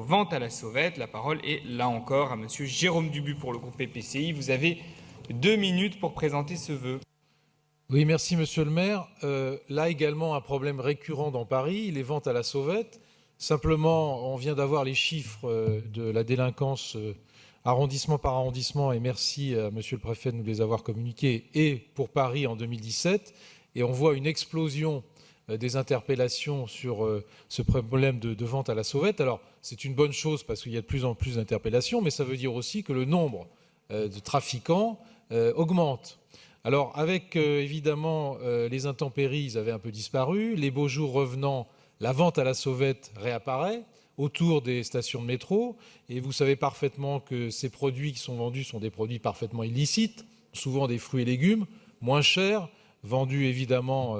Vente à la sauvette. La parole est là encore à Monsieur Jérôme Dubu pour le groupe PPCI. Vous avez 2 minutes pour présenter ce vœu. Oui, merci Monsieur le maire. Là également, un problème récurrent dans Paris, les ventes à la sauvette. Simplement, on vient d'avoir les chiffres de la délinquance arrondissement par arrondissement, et merci à Monsieur le préfet de nous les avoir communiqués, et pour Paris en 2017. Et on voit une explosion des interpellations sur ce problème de vente à la sauvette. Alors, c'est une bonne chose parce qu'il y a de plus en plus d'interpellations, mais ça veut dire aussi que le nombre de trafiquants augmente. Alors, avec évidemment les intempéries, ils avaient un peu disparu. Les beaux jours revenant, la vente à la sauvette réapparaît autour des stations de métro. Et vous savez parfaitement que ces produits qui sont vendus sont des produits parfaitement illicites, souvent des fruits et légumes, moins chers, vendus évidemment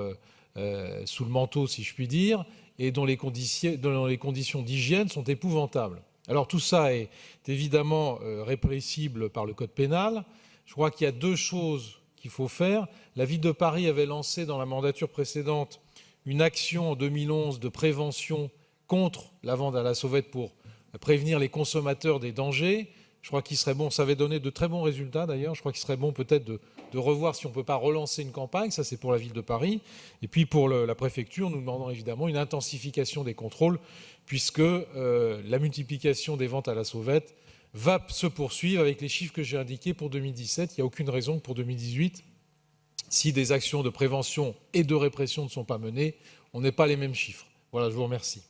sous le manteau, si je puis dire, et dont les conditions d'hygiène sont épouvantables. Alors tout ça est évidemment répressible par le code pénal. Je crois qu'il y a 2 choses qu'il faut faire. La ville de Paris avait lancé dans la mandature précédente une action en 2011 de prévention contre la vente à la sauvette pour prévenir les consommateurs des dangers. Je crois qu'il serait bon, ça avait donné de très bons résultats d'ailleurs, je crois qu'il serait bon peut-être de revoir si on ne peut pas relancer une campagne, ça c'est pour la ville de Paris. Et puis pour la préfecture, nous demandons évidemment une intensification des contrôles, puisque la multiplication des ventes à la sauvette va se poursuivre avec les chiffres que j'ai indiqués pour 2017. Il n'y a aucune raison que pour 2018, si des actions de prévention et de répression ne sont pas menées, on n'ait pas les mêmes chiffres. Voilà, je vous remercie.